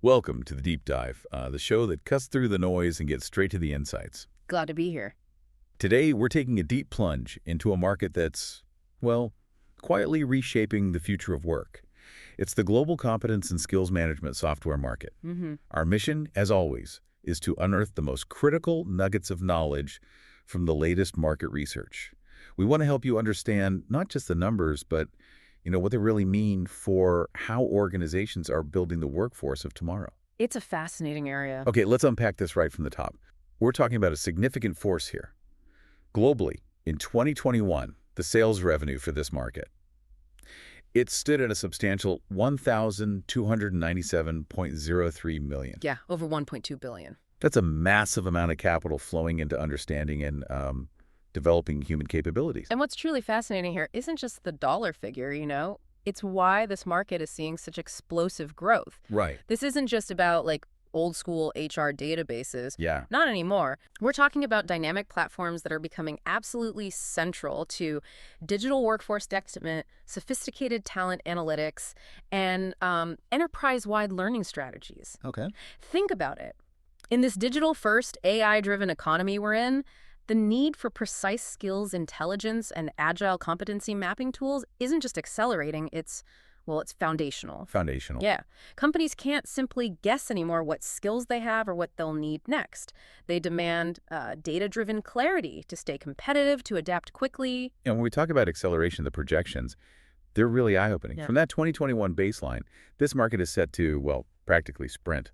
Welcome to the Deep Dive, the show that cuts through the noise and gets straight to the insights. Glad to be here. Today, we're taking a deep plunge into a market that's, well, quietly reshaping the future of work. It's the global competence and skills management software market. Our mission, as always, is to unearth the most critical nuggets of knowledge from the latest market research. We want to help you understand not just the numbers, but what they really mean for how organizations are building the workforce of tomorrow. It's a fascinating area. Okay, let's unpack this right from the top. We're talking about a significant force here. Globally, in 2021, the sales revenue for this market, it stood at a substantial $1,297.03 million. Yeah, over 1.2 billion. That's a massive amount of capital flowing into understanding and developing human capabilities. And what's truly fascinating here isn't just the dollar figure, it's why this market is seeing such explosive growth. Right. This isn't just about old school HR databases. Yeah. Not anymore. We're talking about dynamic platforms that are becoming absolutely central to digital workforce estimate, sophisticated talent analytics, and enterprise-wide learning strategies. Okay. Think about it. In this digital-first, AI-driven economy we're in, the need for precise skills intelligence and agile competency mapping tools isn't just accelerating, it's foundational. Foundational. Yeah. Companies can't simply guess anymore what skills they have or what they'll need next. They demand data-driven clarity to stay competitive, to adapt quickly. And when we talk about acceleration, the projections, they're really eye-opening. Yeah. From that 2021 baseline, this market is set to, practically sprint.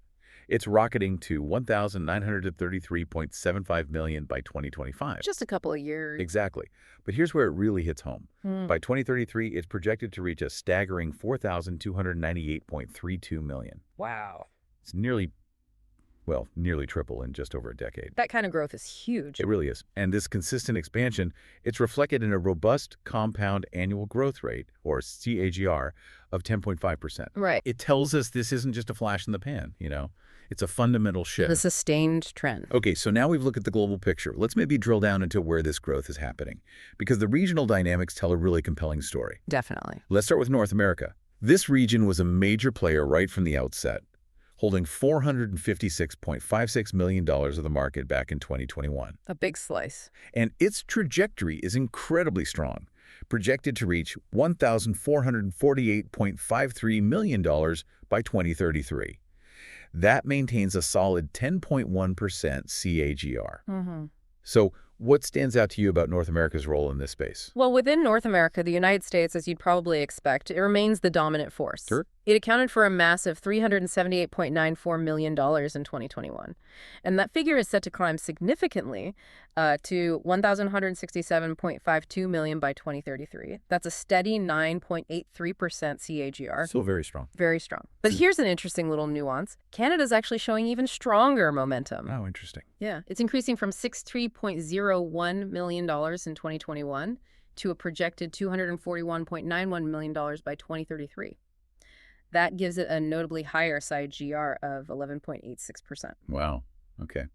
It's rocketing to $1,933.75 million by 2025. Just a couple of years. Exactly. But here's where it really hits home. By 2033, it's projected to reach a staggering $4,298.32 million. Wow. It's nearly triple in just over a decade. That kind of growth is huge. It really is. And this consistent expansion, it's reflected in a robust compound annual growth rate, or CAGR, of 10.5%. Right. It tells us this isn't just a flash in the pan, It's a fundamental shift. The sustained trend. Okay, so now we've looked at the global picture. Let's maybe drill down into where this growth is happening, because the regional dynamics tell a really compelling story. Definitely. Let's start with North America. This region was a major player right from the outset, holding $456.56 million of the market back in 2021. A big slice. And its trajectory is incredibly strong, projected to reach $1,448.53 million by 2033. That maintains a solid 10.1% CAGR. So what stands out to you about North America's role in this space? Well, within North America, the United States, as you'd probably expect, it remains the dominant force. Sure. It accounted for a massive $378.94 million in 2021. And that figure is set to climb significantly to $1,167.52 million by 2033. That's a steady 9.83% CAGR. Still very strong. Very strong. But here's an interesting little nuance. Canada's actually showing even stronger momentum. Oh, interesting. Yeah. It's increasing from $63.01 million in 2021 to a projected $241.91 million by 2033. That gives it a notably higher CAGR of 11.86%. Wow. Okay.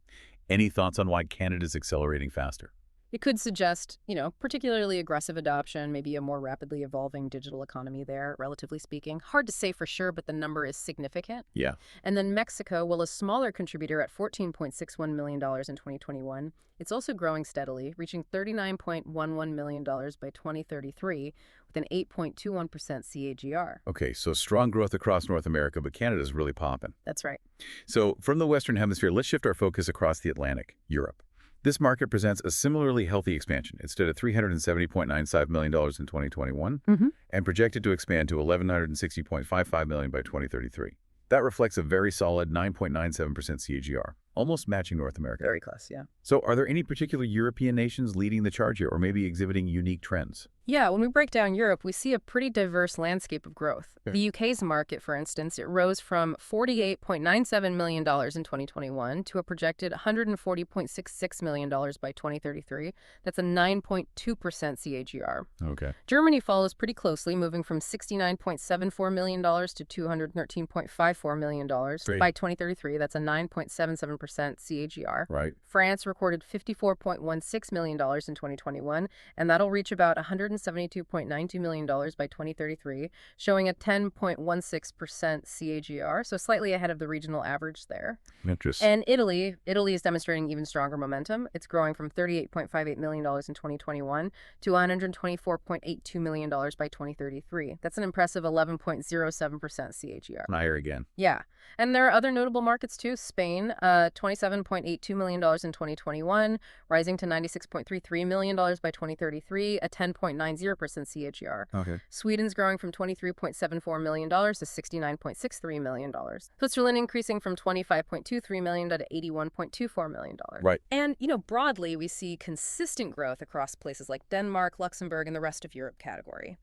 Any thoughts on why Canada's accelerating faster? It could suggest, particularly aggressive adoption, maybe a more rapidly evolving digital economy there, relatively speaking. Hard to say for sure, but the number is significant. Yeah. And then Mexico, a smaller contributor at $14.61 million in 2021, it's also growing steadily, reaching $39.11 million by 2033 with an 8.21% CAGR. Okay, so strong growth across North America, but Canada's really popping. That's right. So from the Western Hemisphere, let's shift our focus across the Atlantic, Europe. This market presents a similarly healthy expansion. It stood at $370.95 million in 2021 and projected to expand to $1,160.55 million by 2033. That reflects a very solid 9.97% CAGR, almost matching North America. Very close, yeah. So are there any particular European nations leading the charge here or maybe exhibiting unique trends? Yeah, when we break down Europe, we see a pretty diverse landscape of growth. Okay. The UK's market, for instance, it rose from $48.97 million in 2021 to a projected $140.66 million by 2033. That's a 9.2% CAGR. Okay. Germany follows pretty closely, moving from $69.74 million to $213.54 million Great. by 2033. That's a 9.77% CAGR. Right. France recorded $54.16 million in 2021, and that'll reach about $172.92 million by 2033, showing a 10.16% CAGR, so slightly ahead of the regional average there. Interesting. And Italy is demonstrating even stronger momentum. It's growing from $38.58 million in 2021 to $124.82 million by 2033. That's an impressive 11.07% CAGR. Higher again. Yeah. And there are other notable markets too. Spain, $27.82 million in 2021, rising to $96.33 million by 2033, a 10.90% CAGR. Okay. Sweden's growing from $23.74 million to $69.63 million. Switzerland increasing from $25.23 million to $81.24 million. Right. And, broadly, we see consistent growth across places like Denmark, Luxembourg, and the rest of Europe category.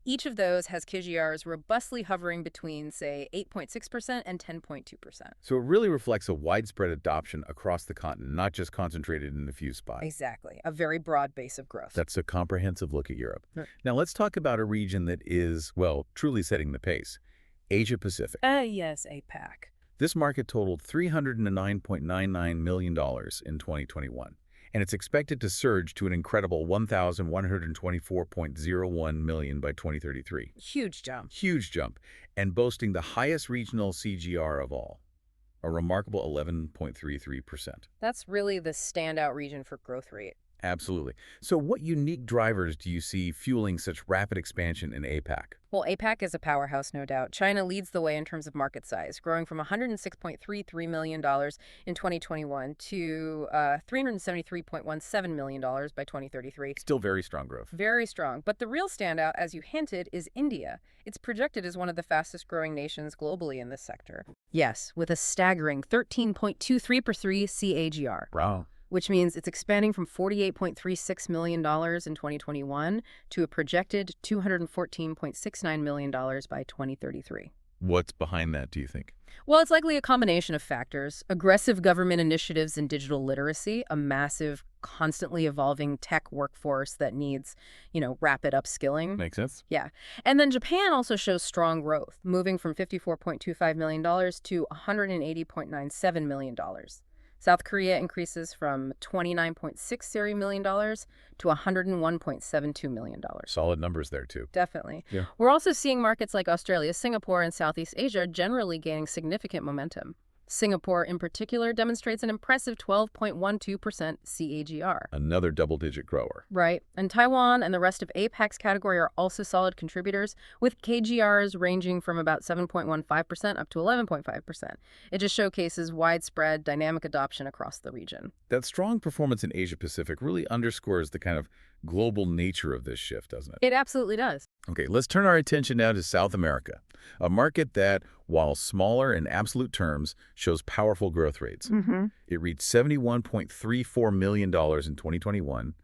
Each of those has CAGRs robustly hovering between, say, 8.6% and 10.2%. So it really reflects a widespread adoption across the continent, not just concentrated in a few spots. Exactly. A very broad base of growth. That's a comprehensive look at Europe. Right. Now let's talk about a region that is, well, truly setting the pace. Asia Pacific. Yes, APAC. This market totaled $309.99 million in 2021. And it's expected to surge to an incredible $1,124.01 million by 2033. Huge jump. Huge jump, and boasting the highest regional CGR of all, a remarkable 11.33%. That's really the standout region for growth rate. Absolutely. So what unique drivers do you see fueling such rapid expansion in APAC? Well, APAC is a powerhouse, no doubt. China leads the way in terms of market size, growing from $106.33 million in 2021 to $373.17 million by 2033. Still very strong growth. Very strong. But the real standout, as you hinted, is India. It's projected as one of the fastest growing nations globally in this sector. Yes, with a staggering 13.23% CAGR. Wow. Which means it's expanding from $48.36 million in 2021 to a projected $214.69 million by 2033. What's behind that, do you think? Well, it's likely a combination of factors. Aggressive government initiatives in digital literacy, a massive, constantly evolving tech workforce that needs, rapid upskilling. Makes sense. Yeah. And then Japan also shows strong growth, moving from $54.25 million to $180.97 million. South Korea increases from $29.60 million to $101.72 million. Solid numbers there, too. Definitely. Yeah. We're also seeing markets like Australia, Singapore, and Southeast Asia generally gaining significant momentum. Singapore, in particular, demonstrates an impressive 12.12% CAGR. Another double-digit grower. Right. And Taiwan and the rest of APAC's category are also solid contributors, with KGRs ranging from about 7.15% up to 11.5%. It just showcases widespread dynamic adoption across the region. That strong performance in Asia-Pacific really underscores the kind of global nature of this shift, doesn't it? It absolutely does. Okay, let's turn our attention now to South America, a market that, while smaller in absolute terms, shows powerful growth rates. It reached $71.34 million in 2021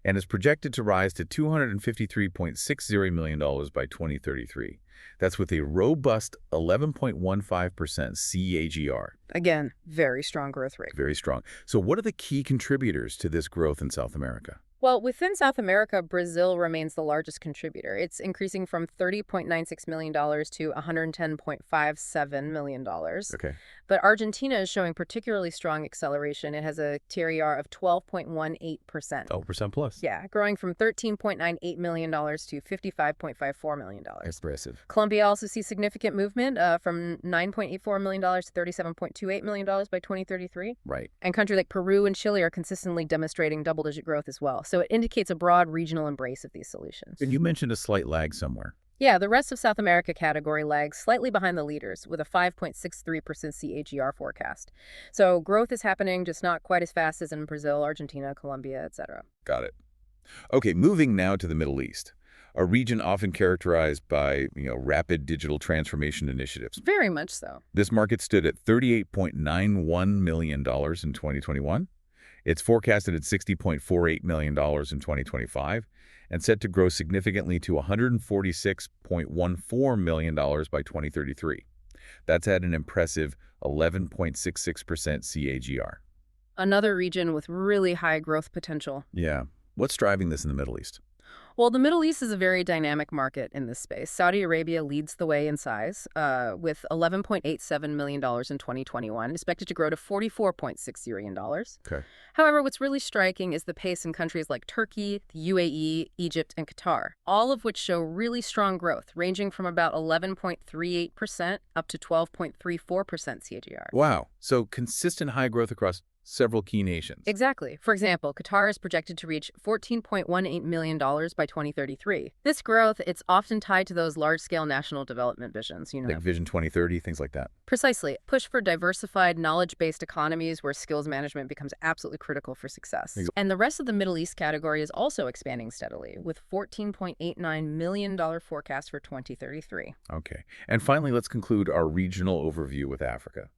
and is projected to rise to $253.60 million by 2033. That's with a robust 11.15% CAGR. Again, very strong growth rate. Very strong. So what are the key contributors to this growth in South America? Well, within South America, Brazil remains the largest contributor. It's increasing from $30.96 million to $110.57 million. Okay. But Argentina is showing particularly strong acceleration. It has a TRER of 12.18%. 12% plus. Yeah, growing from $13.98 million to $55.54 million. Impressive. Colombia also sees significant movement from $9.84 million to $37.28 million by 2033. Right. And countries like Peru and Chile are consistently demonstrating double-digit growth as well. So it indicates a broad regional embrace of these solutions. And you mentioned a slight lag somewhere. Yeah, the rest of South America category lags slightly behind the leaders with a 5.63% CAGR forecast. So growth is happening, just not quite as fast as in Brazil, Argentina, Colombia, etc. Got it. Okay, moving now to the Middle East, a region often characterized by, rapid digital transformation initiatives. Very much so. This market stood at $38.91 million in 2021. It's forecasted at $60.48 million in 2025 and set to grow significantly to $146.14 million by 2033. That's at an impressive 11.66% CAGR. Another region with really high growth potential. Yeah. What's driving this in the Middle East? Well, the Middle East is a very dynamic market in this space. Saudi Arabia leads the way in size, with $11.87 million in 2021, expected to grow to $44.6 million. Okay. However, what's really striking is the pace in countries like Turkey, the UAE, Egypt, and Qatar, all of which show really strong growth, ranging from about 11.38% up to 12.34% CAGR. Wow. So consistent high growth across several key nations. Exactly. For example, Qatar is projected to reach $14.18 million by 2033. This growth, it's often tied to those large-scale national development visions, Like Vision 2030, things like that. Precisely. Push for diversified, knowledge-based economies where skills management becomes absolutely critical for success. And the rest of the Middle East category is also expanding steadily, with $14.89 million forecast for 2033. Okay. And finally, let's conclude our regional overview with Africa,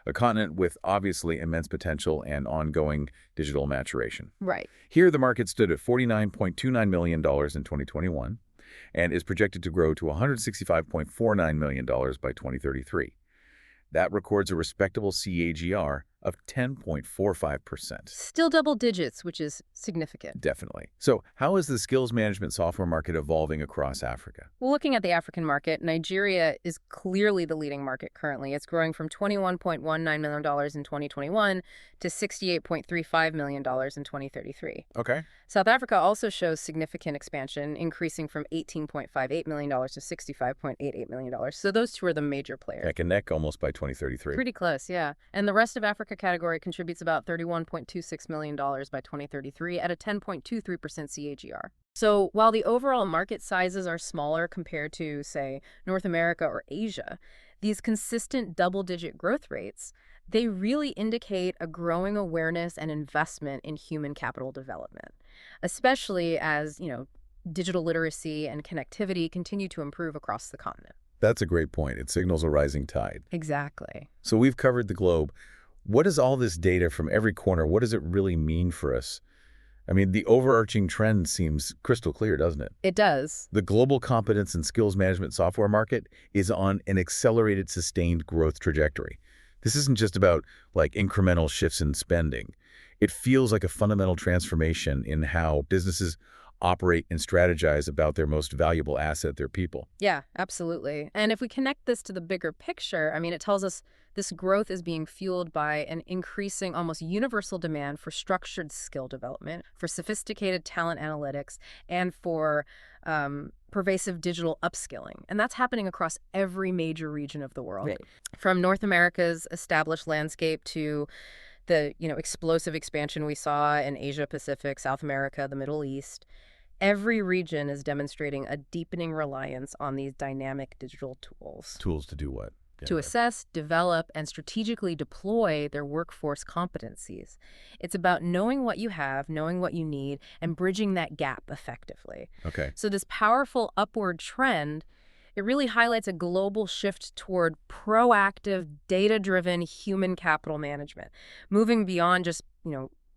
a continent with obviously immense potential and ongoing digital maturation. Right. Here, the market stood at $49.29 million in 2021 and is projected to grow to $165.49 million by 2033. That records a respectable CAGR of 10.45%. Still double digits, which is significant. Definitely. So how is the skills management software market evolving across Africa? Well, looking at the African market, Nigeria is clearly the leading market currently. It's growing from $21.19 million in 2021 to $68.35 million in 2033. Okay. South Africa also shows significant expansion, increasing from $18.58 million to $65.88 million. So those two are the major players. Neck and neck almost by 2033. Pretty close, yeah. And the rest of Africa category contributes about $31.26 million by 2033 at a 10.23% CAGR. So while the overall market sizes are smaller compared to, say, North America or Asia, these consistent double-digit growth rates, they really indicate a growing awareness and investment in human capital development, especially as, digital literacy and connectivity continue to improve across the continent. That's a great point. It signals a rising tide. Exactly. So we've covered the globe. What does all this data from every corner, what does it really mean for us? I mean, the overarching trend seems crystal clear, doesn't it? It does. The global competence and skills management software market is on an accelerated, sustained growth trajectory. This isn't just about, incremental shifts in spending. It feels like a fundamental transformation in how businesses operate and strategize about their most valuable asset, their people. Yeah, absolutely. And if we connect this to the bigger picture, it tells us this growth is being fueled by an increasing, almost universal demand for structured skill development, for sophisticated talent analytics, and for pervasive digital upskilling. And that's happening across every major region of the world. Right. From North America's established landscape to the explosive expansion we saw in Asia Pacific, South America, the Middle East. Every region is demonstrating a deepening reliance on these dynamic digital tools. Tools to do what? To assess, develop, and strategically deploy their workforce competencies. It's about knowing what you have, knowing what you need, and bridging that gap effectively. Okay. So this powerful upward trend, it really highlights a global shift toward proactive, data-driven human capital management, moving beyond just,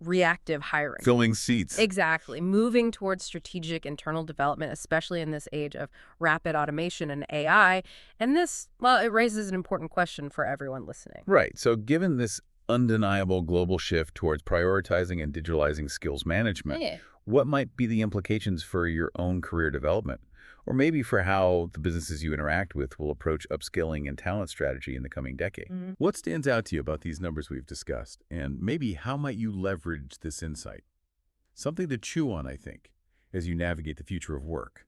reactive hiring. Filling seats. Exactly. Moving towards strategic internal development, especially in this age of rapid automation and AI. And this, it raises an important question for everyone listening. Right. So given this undeniable global shift towards prioritizing and digitalizing skills management, what might be the implications for your own career development? Or maybe for how the businesses you interact with will approach upskilling and talent strategy in the coming decade. Mm-hmm. What stands out to you about these numbers we've discussed? And maybe how might you leverage this insight? Something to chew on, I think, as you navigate the future of work.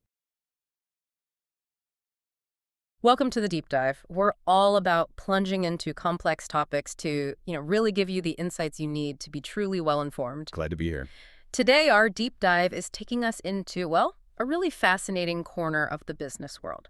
Welcome to the Deep Dive. We're all about plunging into complex topics to, really give you the insights you need to be truly well-informed. Glad to be here. Today, our Deep Dive is taking us into, a really fascinating corner of the business world,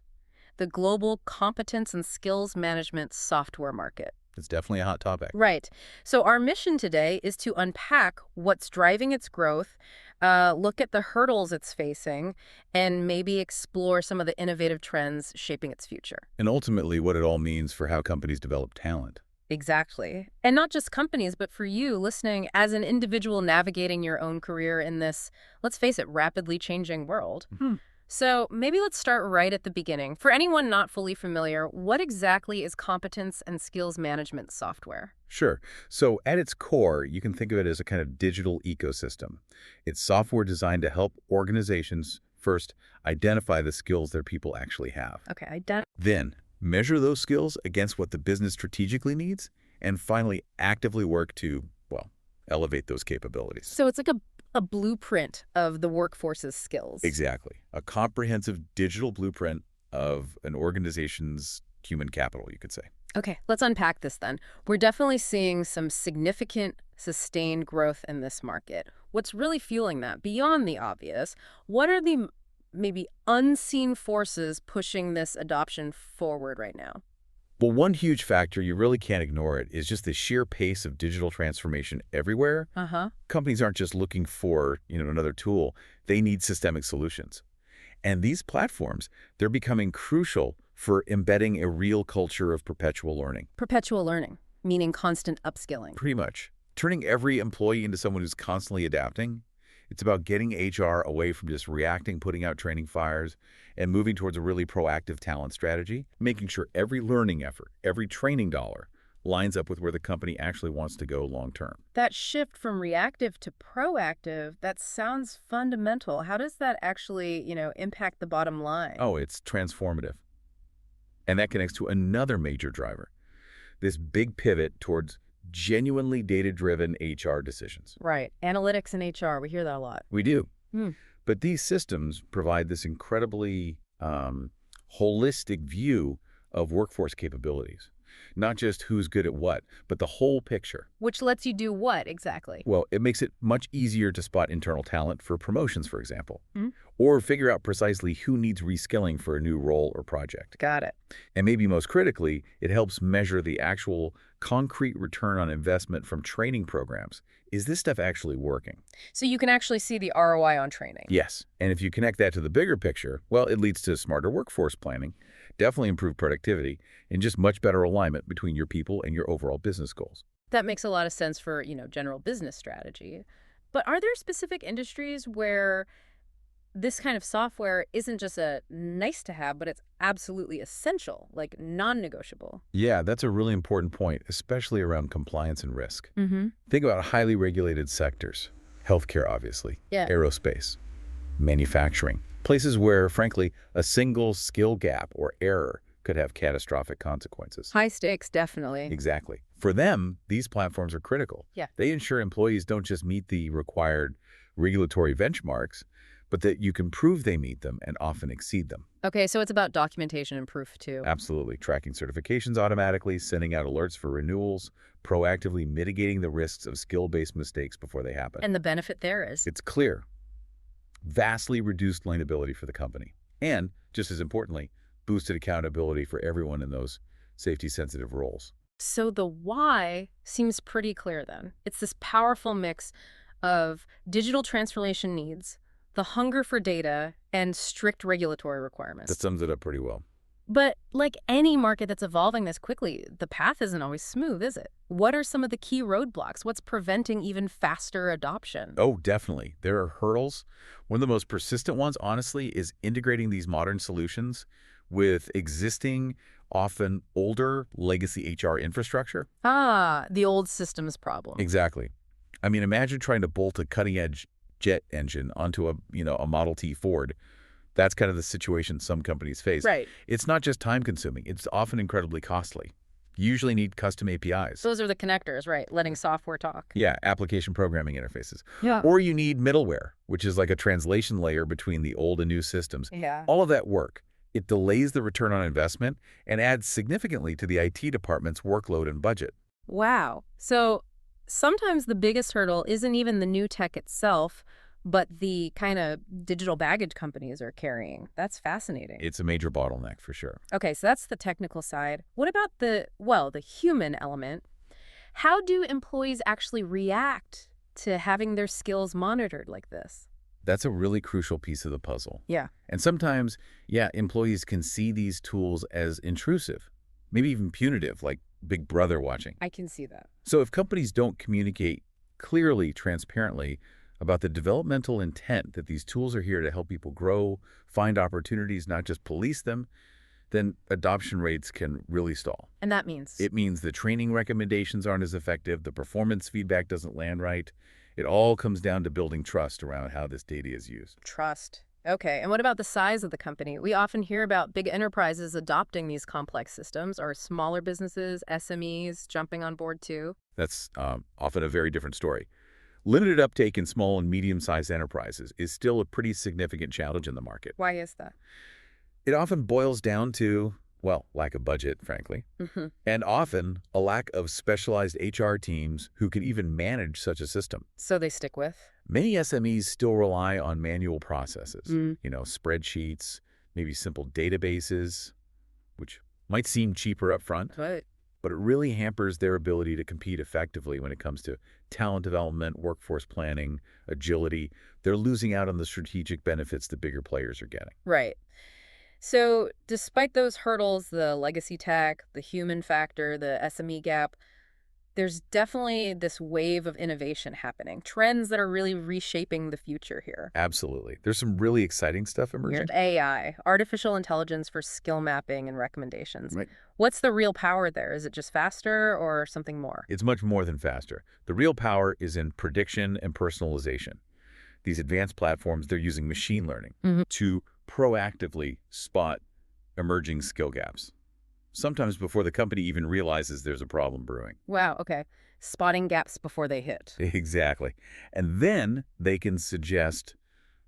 the global competence and skills management software market. It's definitely a hot topic. Right. So our mission today is to unpack what's driving its growth, look at the hurdles it's facing, and maybe explore some of the innovative trends shaping its future. And ultimately, what it all means for how companies develop talent. Exactly. And not just companies, but for you listening as an individual navigating your own career in this, let's face it, rapidly changing world. Mm-hmm. So maybe let's start right at the beginning. For anyone not fully familiar, what exactly is competence and skills management software? Sure. So at its core, you can think of it as a kind of digital ecosystem. It's software designed to help organizations First, identify the skills that people actually have. Okay, Then, measure those skills against what the business strategically needs, and finally, actively work to, well, elevate those capabilities. so it's like a blueprint of the workforce's skills. Exactly. A comprehensive digital blueprint of an organization's human capital, you could say. Okay, let's unpack this then. We're definitely seeing some significant sustained growth in this market. What's really fueling that? Beyond the obvious, what are the maybe unseen forces pushing this adoption forward right now? Well, one huge factor, you really can't ignore it, is just the sheer pace of digital transformation everywhere. Uh-huh. Companies aren't just looking for, another tool. They need systemic solutions. And these platforms, they're becoming crucial for embedding a real culture of perpetual learning. Perpetual learning, meaning constant upskilling. Pretty much. Turning every employee into someone who's constantly adapting. It's about getting HR away from just reacting, putting out training fires, and moving towards a really proactive talent strategy, making sure every learning effort, every training dollar lines up with where the company actually wants to go long term. That shift from reactive to proactive, that sounds fundamental. How does that actually, impact the bottom line? Oh, it's transformative. And that connects to another major driver, this big pivot towards genuinely data-driven HR decisions. Right. Analytics and HR, we hear that a lot. We do. Hmm. But these systems provide this incredibly holistic view of workforce capabilities. Not just who's good at what, but the whole picture. Which lets you do what exactly? Well, it makes it much easier to spot internal talent for promotions, for example, Hmm. or figure out precisely who needs reskilling for a new role or project. Got it. And maybe most critically, it helps measure the actual concrete return on investment from training programs. Is this stuff actually working? So you can actually see the ROI on training. Yes. And if you connect that to the bigger picture, well, it leads to smarter workforce planning, definitely improved productivity, and just much better alignment between your people and your overall business goals. That makes a lot of sense for, general business strategy. But are there specific industries where this kind of software isn't just a nice to have, but it's absolutely essential, like non-negotiable? Yeah, that's a really important point, especially around compliance and risk. Mm-hmm. Think about highly regulated sectors. Healthcare, obviously. Yeah. Aerospace. Manufacturing. Places where, frankly, a single skill gap or error could have catastrophic consequences. High stakes, definitely. Exactly. For them, these platforms are critical. Yeah. They ensure employees don't just meet the required regulatory benchmarks, but that you can prove they meet them and often exceed them. Okay, so it's about documentation and proof, too. Absolutely. Tracking certifications automatically, sending out alerts for renewals, proactively mitigating the risks of skill-based mistakes before they happen. And the benefit there is? It's clear. Vastly reduced liability for the company. And, just as importantly, boosted accountability for everyone in those safety-sensitive roles. So the why seems pretty clear then. It's this powerful mix of digital transformation needs, the hunger for data, and strict regulatory requirements. That sums it up pretty well. But like any market that's evolving this quickly, the path isn't always smooth, is it? What are some of the key roadblocks? What's preventing even faster adoption? Oh, definitely. There are hurdles. One of the most persistent ones, honestly, is integrating these modern solutions with existing, often older legacy HR infrastructure. Ah, the old systems problem. Exactly. I mean, imagine trying to bolt a cutting-edge jet engine onto a Model T Ford. That's kind of the situation some companies face. Right. It's not just time-consuming. It's often incredibly costly. You usually need custom APIs. Those are the connectors, right? Letting software talk. Yeah, application programming interfaces. Yeah. Or you need middleware, which is like a translation layer between the old and new systems. Yeah. All of that work, it delays the return on investment and adds significantly to the IT department's workload and budget. Wow. So sometimes the biggest hurdle isn't even the new tech itself, but the kind of digital baggage companies are carrying. That's fascinating. It's a major bottleneck for sure. Okay, so that's the technical side. What about the human element? How do employees actually react to having their skills monitored like this? That's a really crucial piece of the puzzle. Yeah. And sometimes, employees can see these tools as intrusive, maybe even punitive, like Big Brother watching. I can see that. So if companies don't communicate clearly, transparently, about the developmental intent that these tools are here to help people grow, find opportunities, not just police them, then adoption rates can really stall. And that means? It means the training recommendations aren't as effective, the performance feedback doesn't land right. It all comes down to building trust around how this data is used. Trust. Okay, and what about the size of the company? We often hear about big enterprises adopting these complex systems, or smaller businesses, SMEs, jumping on board too. That's often a very different story. Limited uptake in small and medium-sized enterprises is still a pretty significant challenge in the market. Why is that? It often boils down to, well, lack of budget, frankly, Hmm. and often a lack of specialized HR teams who can even manage such a system. So they stick with? Many SMEs still rely on manual processes, Mm. spreadsheets, maybe simple databases, which might seem cheaper up front, But but it really hampers their ability to compete effectively when it comes to talent development, workforce planning, agility. They're losing out on the strategic benefits the bigger players are getting. right. So, despite those hurdles, the legacy tech, the human factor, the SME gap, there's definitely this wave of innovation happening, trends that are really reshaping the future here. Absolutely. There's some really exciting stuff You emerging. have AI, artificial intelligence for skill mapping and recommendations. Right. What's the real power there? Is it just faster or something more? It's much more than faster. The real power is in prediction and personalization. These advanced platforms, they're using machine learning Mhm. to proactively spot emerging skill gaps, sometimes before the company even realizes there's a problem brewing. Wow, okay. Spotting gaps before they hit. Exactly. And then they can suggest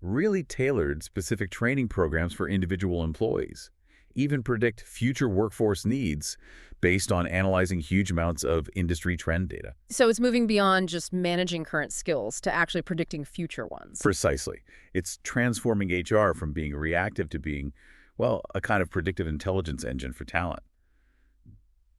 really tailored, specific training programs for individual employees, even predict future workforce needs based on analyzing huge amounts of industry trend data. So it's moving beyond just managing current skills to actually predicting future ones. Precisely. It's transforming HR from being reactive to being, well, a kind of predictive intelligence engine for talent,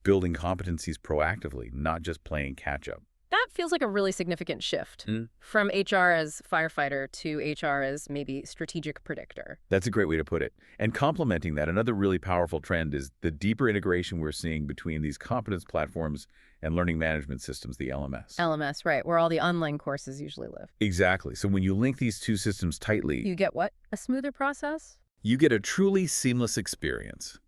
building competencies proactively, not just playing catch-up. That feels like a really significant shift Mm. from HR as firefighter to HR as maybe strategic predictor. That's a great way to put it. And complementing that, another really powerful trend is the deeper integration we're seeing between these competence platforms and learning management systems, the LMS. LMS, right, where all the online courses usually live. Exactly. So when you link these two systems tightly, You get what? A smoother process? you get a truly seamless experience.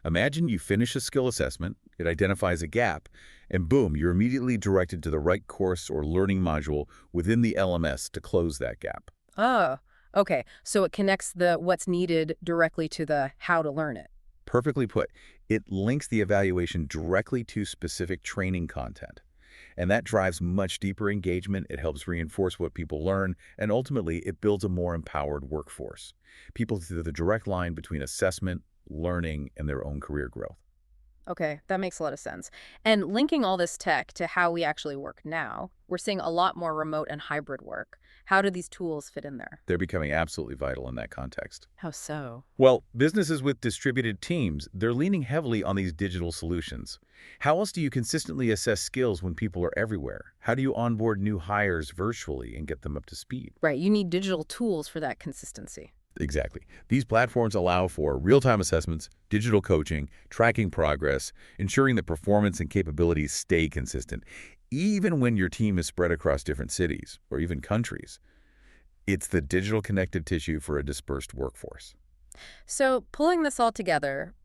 Imagine you finish a skill assessment, it identifies a gap, and boom, you're immediately directed to the right course or learning module within the LMS to close that gap. Oh, okay. So it connects the what's needed directly to the how to learn it. Perfectly put. It links the evaluation directly to specific training content. And that drives much deeper engagement, it helps reinforce what people learn, and ultimately it builds a more empowered workforce. People see the direct line between assessment, learning, and their own career growth. Okay, that makes a lot of sense. And linking all this tech to how we actually work now, we're seeing a lot more remote and hybrid work. How do these tools fit in there? They're becoming absolutely vital in that context. How so? Well, businesses with distributed teams, they're leaning heavily on these digital solutions. How else do you consistently assess skills when people are everywhere? How do you onboard new hires virtually and get them up to speed? Right, you need digital tools for that consistency. Exactly. These platforms allow for real-time assessments, digital coaching, tracking progress, ensuring that performance and capabilities stay consistent, even when your team is spread across different cities or even countries. It's the digital connective tissue for a dispersed workforce. So, pulling this all together,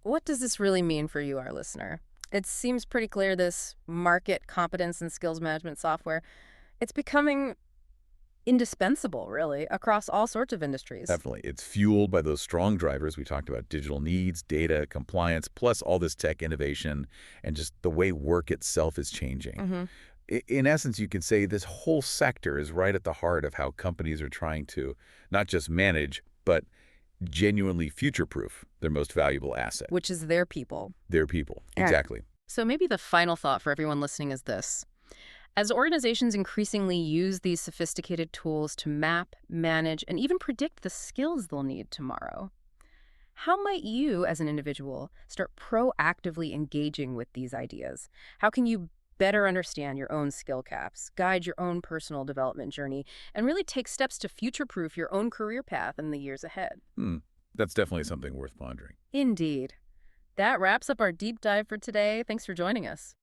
what does this really mean for you, our listener? It seems pretty clear this market competence and skills management software, it's becoming indispensable, really, across all sorts of industries. Definitely. It's fueled by those strong drivers we talked about: digital needs, data, compliance, plus all this tech innovation and just the way work itself is changing. Hmm. In essence, you can say this whole sector is right at the heart of how companies are trying to not just manage, but genuinely future-proof their most valuable asset, Which is their people. their people. All right. Exactly. So maybe the final thought for everyone listening is this. As organizations increasingly use these sophisticated tools to map, manage, and even predict the skills they'll need tomorrow, how might you, as an individual, start proactively engaging with these ideas? How can you better understand your own skill gaps, guide your own personal development journey, and really take steps to future-proof your own career path in the years ahead? That's definitely something worth pondering. Indeed. That wraps up our deep dive for today. Thanks for joining us.